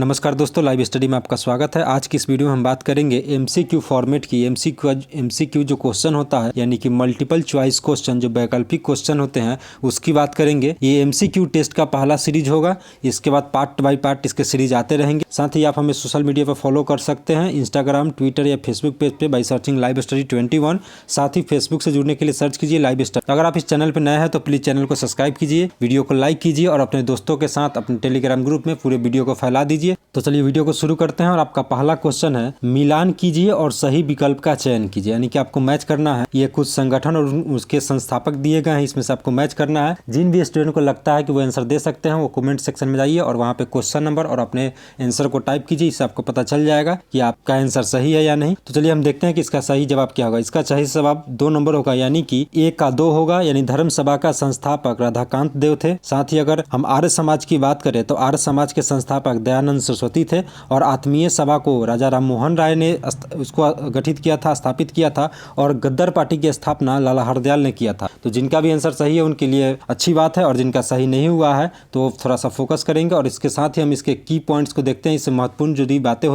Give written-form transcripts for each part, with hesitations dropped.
नमस्कार दोस्तों, live study में आपका स्वागत है। आज की इस वीडियो में हम बात करेंगे एमसीक्यू फॉर्मेट की। एमसीक्यू जो क्वेश्चन होता है यानी कि मल्टीपल चॉइस क्वेश्चन, जो वैकल्पिक क्वेश्चन होते हैं उसकी बात करेंगे। ये एमसीक्यू टेस्ट का पहला सीरीज होगा। इसके बाद पार्ट बाय पार्ट इसके सीरीज आते रहेंगे। साथ ही आप हमें सोशल मीडिया पर फॉलो कर सकते हैं, इंस्टाग्राम, ट्विटर या फेसबुक पेज पे बाय सर्चिंग लाइव स्टडी 21। साथ ही फेसबुक से जुड़ने के लिए सर्च कीजिए लाइव स्टडी। अगर आप इस चैनल पर नए हैं तो प्लीज चैनल को सब्सक्राइब कीजिए, वीडियो को लाइक कीजिए और अपने दोस्तों के साथ अपने टेलीग्राम ग्रुप में पूरे वीडियो को फैला दीजिए। तो चलिए वीडियो को शुरू करते हैं। और आपका पहला क्वेश्चन है, मिलान कीजिए और सही विकल्प का चयन कीजिए। यानी कि आपको मैच करना है। ये कुछ संगठन और उसके संस्थापक दिए गए हैं, इसमें से आपको मैच करना है। जिन भी स्टूडेंट को लगता है कि वो आंसर दे सकते हैं वो कमेंट सेक्शन में जाइए और वहाँ पे क्वेश्चन नंबर और अपने आंसर को टाइप कीजिए। इससे आपको पता चल जाएगा कि आपका आंसर सही है या नहीं। तो चलिए हम देखते हैं कि इसका सही जवाब क्या होगा। इसका सही जवाब 2 नंबर होगा, यानी कि 1 का 2 होगा। यानी धर्म सभा का संस्थापक राधाकांत देव थे। साथ ही अगर हम आर्य समाज की बात करें तो आर्य समाज के संस्थापक दयानंद सरस्वती थे और आत्मीय सभा को राजा राम मोहन राय ने उसको गठित किया था, स्थापित किया था। और गद्दर पार्टी की स्थापना लाला हरदयाल ने किया था। तो जिनका भी आंसर सही है उनके लिए अच्छी बात है, और जिनका सही नहीं हुआ है तो थोड़ा सा फोकस करेंगे। और इसके साथ ही हम इसके की पॉइंट्स को देखते हैं। इससे महत्वपूर्ण जो भी बातें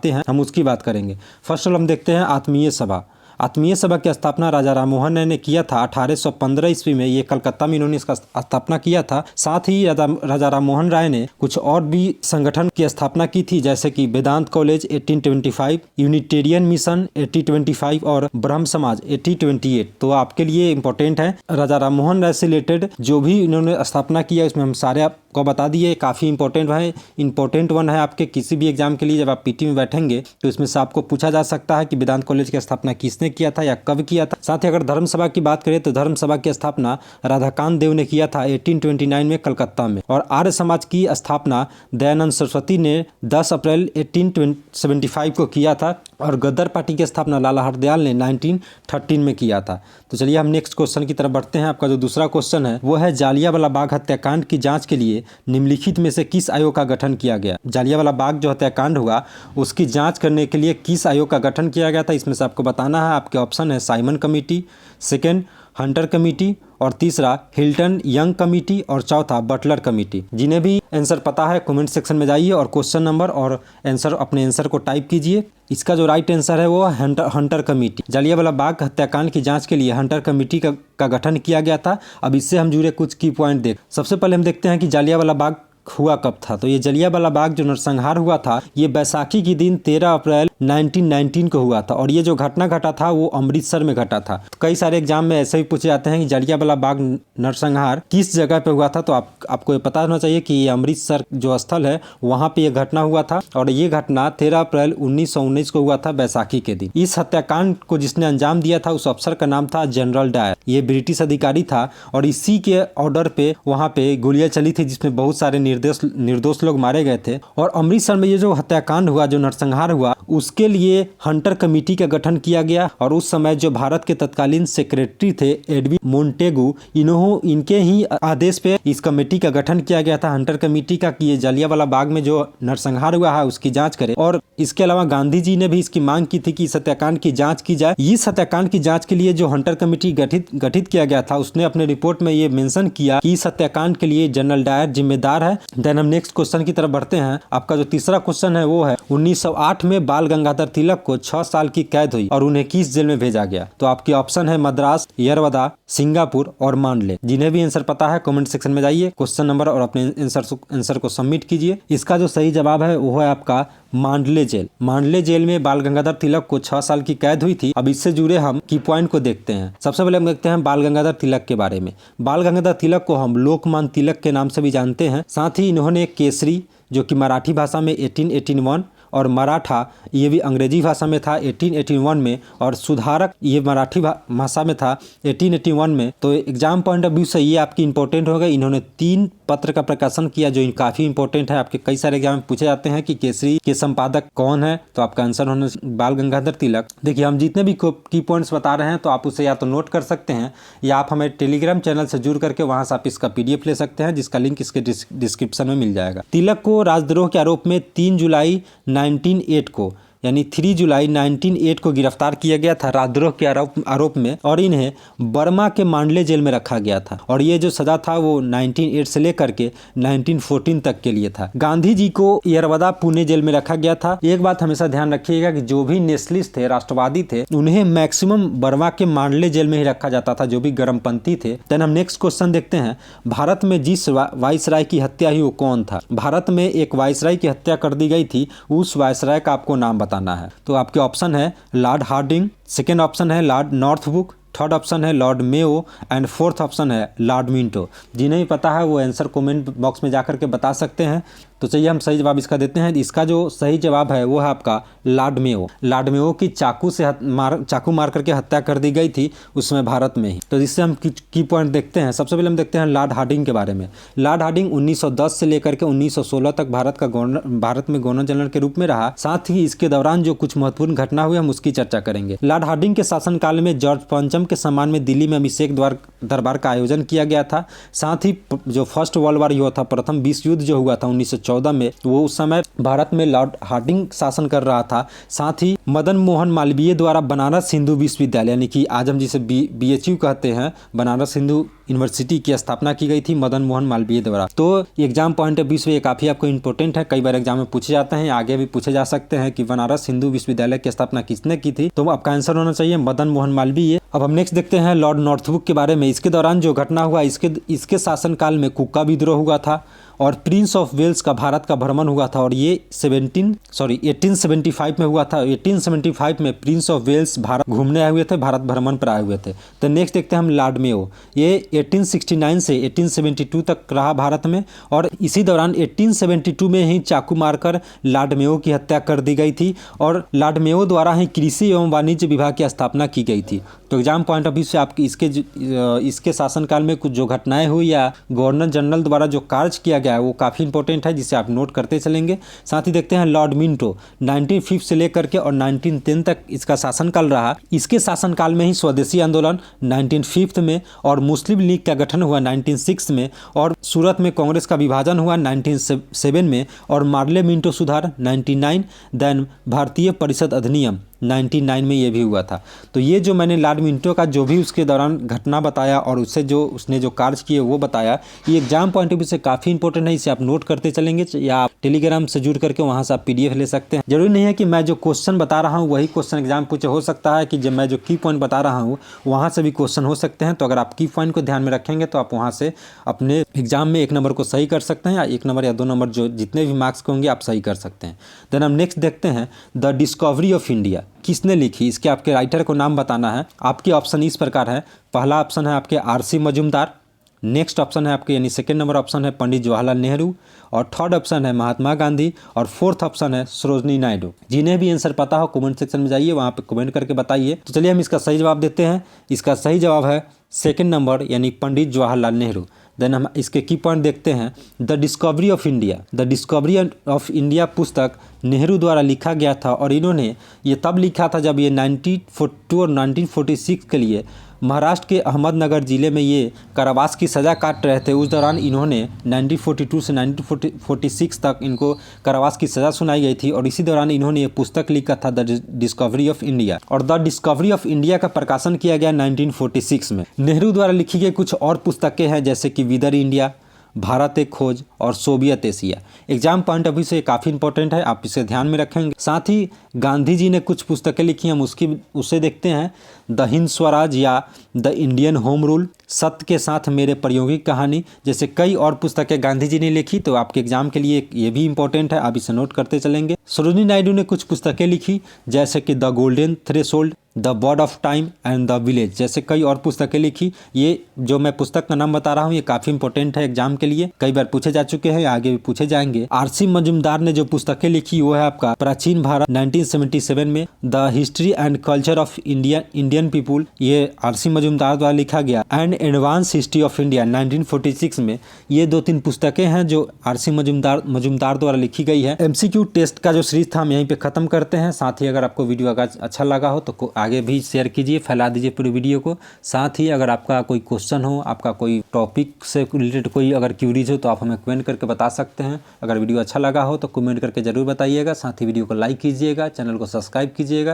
हैं हम उसकी बात करेंगे। फर्स्ट ऑफ ऑल हम देखते हैं आत्मीय सभा। आत्मीय सभा की स्थापना राजा राम मोहन राय ने किया था 1815 ईस्वी में। ये कलकत्ता में इन्होंने इसका स्थापना किया था। साथ ही राजा राम मोहन राय ने कुछ और भी संगठन की स्थापना की थी, जैसे कि वेदांत कॉलेज 1825, यूनिटेरियन मिशन 1825 और ब्रह्म समाज 1828। तो आपके लिए इंपॉर्टेंट है। राजा राम मोहन राय से रिलेटेड जो भी इन्होंने स्थापना किया उसमें हम सारे आपको बता दिए। काफ़ी इंपॉर्टेंट वन है आपके किसी भी एग्जाम के लिए। जब आप पीटी में बैठेंगे तो इसमें से आपको पूछा जा सकता है कि वेदांत कॉलेज की स्थापना किसने किया था या कब किया था। साथ ही अगर धर्म सभा की बात करें तो धर्म सभा की स्थापना राधाकांत देव ने किया था 1829 में कलकत्ता में। और आर्य समाज की स्थापना दयानंद सरस्वती ने 10 अप्रैल 1875 को किया था। और गद्दर पार्टी की स्थापना लाला हरदयाल ने 1913 में किया था। तो चलिए हम नेक्स्ट क्वेश्चन की तरफ बढ़ते हैं। आपका जो दूसरा क्वेश्चन है वो है, जालियांवाला बाग हत्याकांड की जांच के लिए निम्नलिखित में से किस आयोग का गठन किया गया। जालियांवाला बाग जो हत्याकांड हुआ उसकी जांच करने के लिए किस आयोग का गठन किया गया था, इसमें से आपको बताना है। आपके ऑप्शन है Simon committee, second Hunter committee, और तीसरा हिल्टन यंग कमेटी, और चौथा बटलर कमेटी। जिन्हें भी आंसर पता है कमेंट सेक्शन में जाइए और क्वेश्चन नंबर और अपने आंसर को टाइप कीजिए। इसका जो राइट आंसर है वो है हंटर कमेटी। जालियांवाला बाग हत्याकांड की जांच के लिए हंटर कमेटी का गठन किया गया था। अब इससे हम जुड़े कुछ की पॉइंट देख। सबसे पहले हम देखते हैं कि जालियांवाला बाग हुआ कब था। तो ये जलियांवाला बाग जो नरसंहार हुआ था ये बैसाखी के दिन 13 अप्रैल 1919 को हुआ था। और ये जो घटना घटा था वो अमृतसर में घटा था। तो कई सारे एग्जाम में ऐसे ही पूछे जाते हैं कि जलियांवाला बाग नरसंहार किस जगह पे हुआ था। तो आपको ये पता होना चाहिए कि ये अमृतसर जो स्थल है वहाँ पे ये घटना हुआ था। और ये घटना 13 अप्रैल 1919 को हुआ था बैसाखी के दिन। इस हत्याकांड को जिसने अंजाम दिया था उस अफसर का नाम था जनरल डायर। ये ब्रिटिश अधिकारी था और इसी के ऑर्डर पे वहाँ पे गोलियां चली थी जिसमें बहुत सारे निर्दोष लोग मारे गए थे। और अमृतसर में ये जो हत्याकांड हुआ, जो नरसंहार हुआ, उसके लिए हंटर कमेटी का गठन किया गया। और उस समय जो भारत के तत्कालीन सेक्रेटरी थे एडविन मोंटेगू, इनके ही आदेश पे इस कमेटी का गठन किया गया था, हंटर कमेटी का, कि ये जालियांवाला बाग में जो नरसंहार हुआ है उसकी जांच करे। और इसके अलावा गांधी जी ने भी इसकी मांग की थी कि इस हत्याकांड की जांच की जाए। इस हत्याकांड की जांच के लिए जो हंटर कमेटी गठित किया गया था उसने अपने रिपोर्ट में ये मेंशन किया कि इस हत्याकांड के लिए जनरल डायर जिम्मेदार है। देन हम नेक्स्ट क्वेश्चन की तरफ बढ़ते हैं। आपका जो तीसरा क्वेश्चन है वो है, 1908 में बाल गंगाधर तिलक को 6 साल की कैद हुई और उन्हें किस जेल में भेजा गया। तो आपके ऑप्शन है मद्रास, यरवदा, सिंगापुर और मांडले। जिन्हें भी आंसर पता है कमेंट सेक्शन में जाइए, क्वेश्चन नंबर और अपने आंसर को सबमिट कीजिए। इसका जो सही जवाब है वो है आपका मांडले जेल। मांडले जेल में बाल गंगाधर तिलक को 6 साल की कैद हुई थी। अब इससे जुड़े हम की पॉइंट को देखते हैं। सबसे पहले हम देखते हैं बाल गंगाधर तिलक के बारे में। बाल गंगाधर तिलक को हम लोकमान्य तिलक के नाम से भी जानते हैं। साथ ही इन्होंने केसरी, जो कि मराठी भाषा में 1881, और मराठा ये भी अंग्रेजी भाषा में था 1881 में, और सुधारक ये मराठी भाषा में था 1881 में। तो एग्जाम पॉइंट ऑफ व्यू से ये आपकी इंपॉर्टेंट हो गई। इन्होंने 3 पत्र का प्रकाशन किया जो काफ़ी इंपॉर्टेंट है। आपके कई सारे एग्जाम में पूछे जाते हैं कि केसरी के संपादक कौन है, तो आपका आंसर होने बाल गंगाधर तिलक। देखिए हम जितने भी की पॉइंट्स बता रहे हैं तो आप उसे या तो नोट कर सकते हैं या आप हमें टेलीग्राम चैनल से जुड़ करके वहां से आप इसका PDF ले सकते हैं, जिसका लिंक इसके डिस्क्रिप्शन में मिल जाएगा। तिलक को राजद्रोह के आरोप में 3 जुलाई 1908 को यानी 3 जुलाई 1908 को गिरफ्तार किया गया था राजद्रोह के आरोप में, और इन्हें बर्मा के मांडले जेल में रखा गया था। और ये जो सजा था वो 1908 से लेकर के 1914 तक के लिए था। गांधी जी को यरवदा पुणे जेल में रखा गया था। एक बात हमेशा ध्यान रखिएगा कि जो भी नेशनलिस्ट थे, राष्ट्रवादी थे, उन्हें मैक्सिमम बर्मा के मांडले जेल में ही रखा जाता था, जो भी गर्मपंथी थे। देन हम नेक्स्ट क्वेश्चन देखते हैं, भारत में जिस वाइसराय की हत्या हुई वो कौन था? भारत में एक वाइसराय की हत्या कर दी गई थी, उस वाइसराय का आपको नाम बताना है। तो आपके ऑप्शन है लॉर्ड हार्डिंग, सेकेंड ऑप्शन है लॉर्ड नॉर्थब्रुक, थर्ड ऑप्शन है Lord Mayo and fourth option है लॉर्ड मिंटो। जिन्हें भी पता है वो आंसर कमेंट बॉक्स में जाकर के बता सकते हैं। तो चलिए हम सही जवाब इसका देते हैं। इसका जो सही जवाब है वो है आपका लॉर्ड मेयो। लॉर्ड मेयो की चाकू मार करके हत्या कर दी गई थी उसमें भारत में ही। तो इससे हम की पॉइंट देखते हैं। सबसे पहले हम देखते हैं लॉर्ड हार्डिंग के बारे में। लॉर्ड हार्डिंग 1910 से लेकर के 1916 तक भारत में गवर्नर जनरल के रूप में रहा। साथ ही इसके दौरान जो कुछ महत्वपूर्ण घटना हुई हम उसकी चर्चा करेंगे। लॉर्ड हार्डिंग के शासनकाल में जॉर्ज पंचम के सम्मान में दिल्ली में अभिषेक दरबार का आयोजन किया गया था। साथ ही जो फर्स्ट वर्ल्ड वार हुआ था, प्रथम विश्व युद्ध जो हुआ था 1914 में, वो उस समय भारत में लॉर्ड हार्डिंग शासन कर रहा था। साथ ही मदन मोहन मालवीय द्वारा बनारस हिंदू विश्वविद्यालय, यानी कि आज हम जिसे BHU कहते हैं, बनारस हिंदू यूनिवर्सिटी की स्थापना की गई थी मदन मोहन मालवीय द्वारा। तो एग्जाम पॉइंट ऑफ व्यू से ये काफ़ी आपको इंपॉर्टेंट है, कई बार एग्जाम में पूछे जाते हैं, आगे भी पूछे जा सकते हैं कि बनारस हिंदू विश्वविद्यालय की स्थापना किसने की थी। तो आपका आंसर होना चाहिए मदन मोहन मालवीय। अब हम नेक्स्ट देखते हैं लॉर्ड नॉर्थब्रुक के बारे में। इसके दौरान जो घटना हुआ, इसके शासनकाल में कुका विद्रोह हुआ था और प्रिंस ऑफ वेल्स का भारत का भ्रमण हुआ था, और ये 1875 में हुआ था। 1875 में प्रिंस ऑफ वेल्स भारत घूमने आए हुए थे, भारत भ्रमण पर आए हुए थे। तो नेक्स्ट देखते हैं हम लॉर्ड मेयो। ये 1869 से 1872 तक रहा भारत में, और इसी दौरान 1872 में ही चाकू मारकर लॉर्ड मेयो की हत्या कर दी गई थी, और लॉर्ड मेयो द्वारा ही कृषि एवं वाणिज्य विभाग की स्थापना की गई थी। तो एग्जाम पॉइंट ऑफ व्यू से आपकी इसके शासनकाल में कुछ जो घटनाएं हुई या गवर्नर जनरल द्वारा जो कार्य किया गया है वो काफ़ी इंपॉर्टेंट है, जिसे आप नोट करते चलेंगे। साथ ही देखते हैं लॉर्ड मिंटो 1905 से लेकर के और 1910 तक इसका शासनकाल रहा। इसके शासनकाल में ही स्वदेशी आंदोलन 1905 में, और मुस्लिम लीग का गठन हुआ 1906 में, और सूरत में कांग्रेस का विभाजन हुआ 1907 में, और मार्ले मिंटो सुधार 1909, देन भारतीय परिषद अधिनियम 1999 में ये भी हुआ था। तो ये जो मैंने लॉर्ड मिंटो का जो भी उसके दौरान घटना बताया और उसने जो कार्य किए वो बताया, ये एग्जाम पॉइंट ऑफ व्यू से काफ़ी इंपॉर्टेंट है, इसे आप नोट करते चलेंगे, या आप टेलीग्राम से जुड़ करके वहाँ से आप PDF ले सकते हैं। जरूरी नहीं है कि मैं जो क्वेश्चन बता रहा हूँ वही क्वेश्चन एग्जाम पूछे, हो सकता है कि जब मैं जो की पॉइंट बता रहा हूँ वहाँ से भी क्वेश्चन हो सकते हैं। तो अगर आप की पॉइंट को ध्यान में रखेंगे तो आप वहाँ से अपने एग्जाम में 1 नंबर को सही कर सकते हैं, या 1 नंबर या 2 नंबर जो जितने भी मार्क्स के होंगे आप सही कर सकते हैं। देन हम नेक्स्ट देखते हैं द डिस्कवरी ऑफ इंडिया किसने लिखी, इसके आपके राइटर को नाम बताना है। आपके ऑप्शन इस प्रकार है। पहला ऑप्शन है आपके RC मजूमदार, नेक्स्ट ऑप्शन है आपके यानी सेकेंड नंबर ऑप्शन है पंडित जवाहरलाल नेहरू, और थर्ड ऑप्शन है महात्मा गांधी, और फोर्थ ऑप्शन है सरोजनी नायडू। जिन्हें भी आंसर पता हो कमेंट सेक्शन में जाइए, वहाँ पे कमेंट करके बताइए। तो चलिए हम इसका सही जवाब देते हैं। इसका सही जवाब है सेकेंड नंबर यानी पंडित जवाहरलाल नेहरू। देन हम इसके की पॉइंट देखते हैं। The discovery of India, the discovery of India पुस्तक नेहरू द्वारा लिखा गया था, और इन्होंने ये तब लिखा था जब ये 1942 और 1946 के लिए महाराष्ट्र के अहमदनगर ज़िले में ये कारावास की सज़ा काट रहे थे। उस दौरान इन्होंने 1942 से 1946 तक इनको कारावास की सज़ा सुनाई गई थी, और इसी दौरान इन्होंने ये पुस्तक लिखा था द डिस्कवरी ऑफ इंडिया। और द डिस्कवरी ऑफ इंडिया का प्रकाशन किया गया 1946 में। नेहरू द्वारा लिखी गई कुछ और पुस्तकें हैं जैसे कि विदर इंडिया, भारत एक खोज और Soviet Asia. Exam point of view से काफ़ी इंपॉर्टेंट है, आप इसे ध्यान में रखेंगे। साथ ही गांधी जी ने कुछ पुस्तकें लिखी, हम उसे देखते हैं। द हिंद स्वराज या द इंडियन होम रूल, सत्य के साथ मेरे प्रायोगिक कहानी, जैसे कई और पुस्तकें गांधी जी ने लिखी। तो आपके एग्जाम के लिए ये भी इंपॉर्टेंट है, आप इसे नोट करते चलेंगे। सरोजिनी नायडू ने कुछ पुस्तकें लिखी जैसे कि the golden threshold, the bird of time and the village, जैसे कई और पुस्तकें लिखी। ये जो मैं पुस्तक का नाम बता रहा हूँ ये काफ़ी इंपॉर्टेंट है एग्जाम के लिए, कई बार पूछे जा चुके हैं, आगे भी पूछे जाएंगे। RC मजूमदार ने जो पुस्तकें लिखी वो है आपका प्राचीन भारत 1977 में, the history and culture of Indian people, ये RC मजूमदार द्वारा लिखा गया, and advance history of India 1946 में। ये 2-3 पुस्तकें हैं जो RC मजूमदार द्वारा लिखी गई है। MCQ टेस्ट का जो सीरीज था हम यहीं पे खत्म करते हैं। साथ ही अगर आपको वीडियो अगर अच्छा लगा हो तो आगे भी शेयर कीजिए, फैला दीजिए पूरी वीडियो को। साथ ही अगर आपका कोई क्वेश्चन हो, आपका कोई टॉपिक से रिलेटेड कोई अगर क्यूरीज हो तो आप हमें कमेंट कमेंट करके बता सकते हैं। अगर वीडियो अच्छा लगा हो तो कमेंट करके ज़रूर बताइएगा। साथ ही वीडियो को लाइक कीजिएगा, चैनल को सब्सक्राइब कीजिएगा।